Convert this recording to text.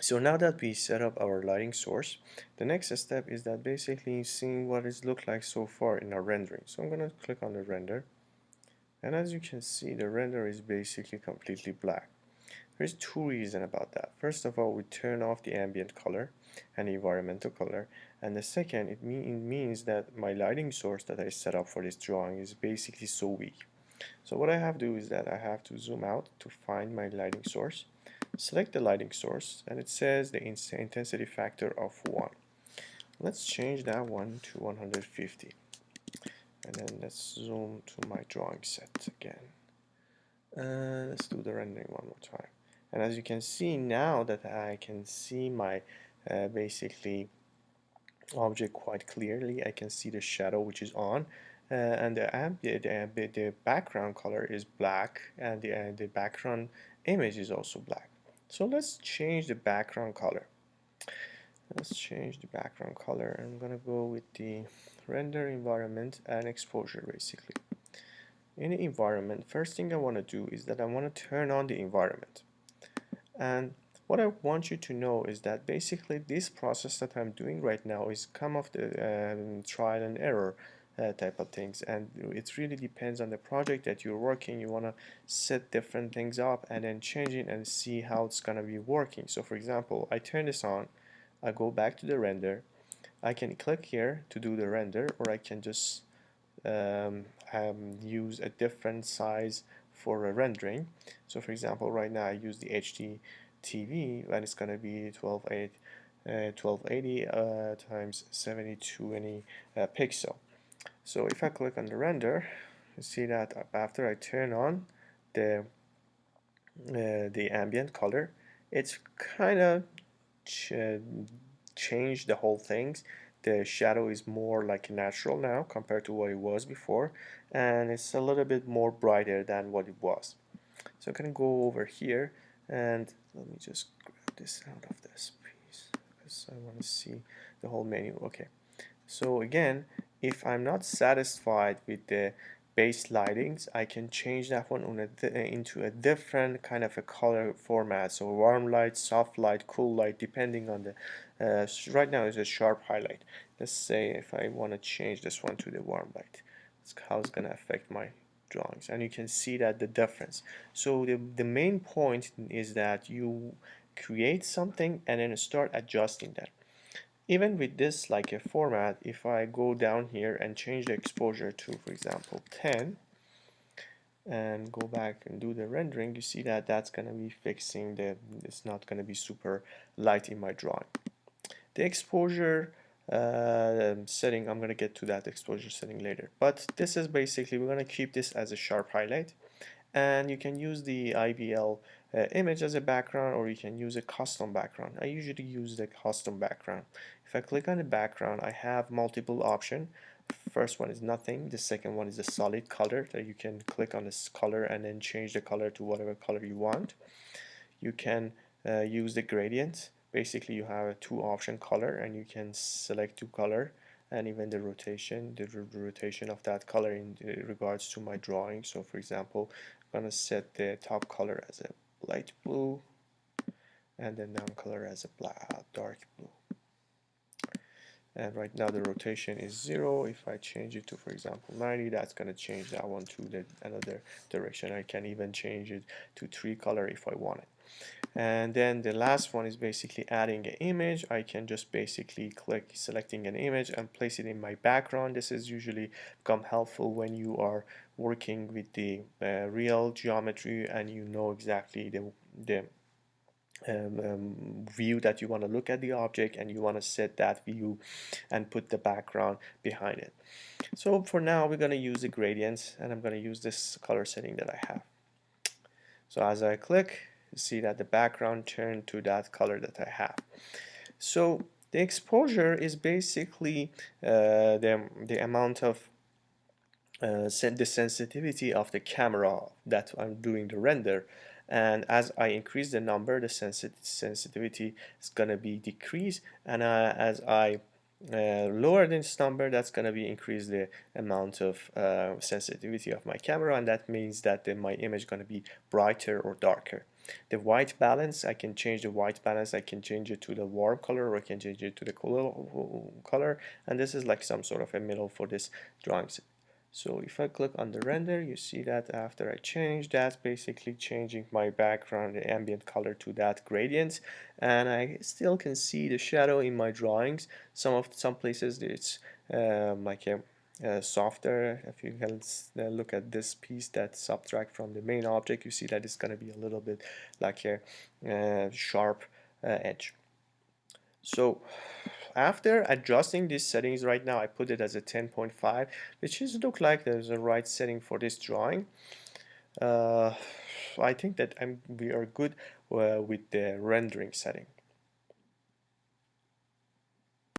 So now that we set up our lighting source, the next step is that basically seeing what it's looked like so far in our rendering. So I'm going to click on the render, and as you can see, the render is basically completely black. There's two reasons about that. First of all, we turn off the ambient color and environmental color, and the second, it means that my lighting source that I set up for this drawing is basically so weak. So what I have to do is that I have to zoom out to find my lighting source, select the lighting source, and it says the intensity factor of 1. Let's change that one to 150, and then let's zoom to my drawing set again. Let's do the rendering one more time. And as you can see now that I can see my basically object quite clearly, I can see the shadow which is on, and the background color is black, and the background image is also black. So let's change the background color. Let's change the background color. I'm gonna go with the render environment and exposure basically. In the environment, first thing I want to do is that I want to turn on the environment. And what I want you to know is that basically this process that I'm doing right now is come of the trial and error type of things, and it really depends on the project that you're working. You want to set different things up and then change it and see how it's going to be working. So for example, I turn this on, I go back to the render, I can click here to do the render, or I can just use a different size for a rendering. So for example, right now I use the HD TV, and it's going to be 1280 times 7020 pixel. So if I click on the render, you see that after I turn on the ambient color, it's kind of ch changed the whole things. The shadow is more like natural now compared to what it was before, and it's a little bit more brighter than what it was. So I'm gonna go over here, and let me just grab this out of this piece because I want to see the whole menu. Okay, so again, if I'm not satisfied with the base lightings, I can change that one on into a different kind of a color format. So warm light, soft light, cool light, depending on the, right now it's a sharp highlight. Let's say if I want to change this one to the warm light, that's how it's going to affect my drawings. And you can see that the difference. So the main point is that you create something and then start adjusting that. Even with this like a format, if I go down here and change the exposure to, for example, 10, and go back and do the rendering, you see that that's going to be fixing it's not going to be super light in my drawing. The exposure setting, I'm going to get to that exposure setting later. But this is basically, we're going to keep this as a sharp highlight. And you can use the IVL image as a background, or you can use a custom background. I usually use the custom background. If I click on the background, I have multiple options. First one is nothing. The second one is a solid color that you can click on this color and then change the color to whatever color you want. You can use the gradient. Basically, you have a two option color, and you can select two color, and even the rotation of that color in regards to my drawing. So for example, I'm gonna set the top color as a light blue, and the down color as a dark blue. And right now the rotation is 0. If I change it to, for example, 90, that's going to change that one to another direction. I can even change it to 3 color if I want it. And then the last one is basically adding an image. I can just basically click selecting an image and place it in my background. This is usually become helpful when you are working with the real geometry and you know exactly the view that you want to look at the object, and you want to set that view and put the background behind it. So for now we're going to use the gradients, and I'm going to use this color setting that I have. So as I click, you see that the background turned to that color that I have. So the exposure is basically the amount of the sensitivity of the camera that I'm doing the render, and as I increase the number, the sensitivity is gonna be decreased, and as I lower this number, that's gonna be increase the amount of sensitivity of my camera, and that means that my image gonna be brighter or darker. The white balance, I can change the white balance. I can change it to the warm color, or I can change it to the cool color. And this is like some sort of a middle for this drawings. So if I click on the render, you see that after I change that, basically changing my background, the ambient color to that gradient, and I still can see the shadow in my drawings. Some places it's like a softer. If you can look at this piece that subtract from the main object, you see that it's going to be a little bit like a sharp edge. So after adjusting these settings, right now I put it as a 10.5, which is look like there's a right setting for this drawing. uh, I think that we are good with the rendering setting.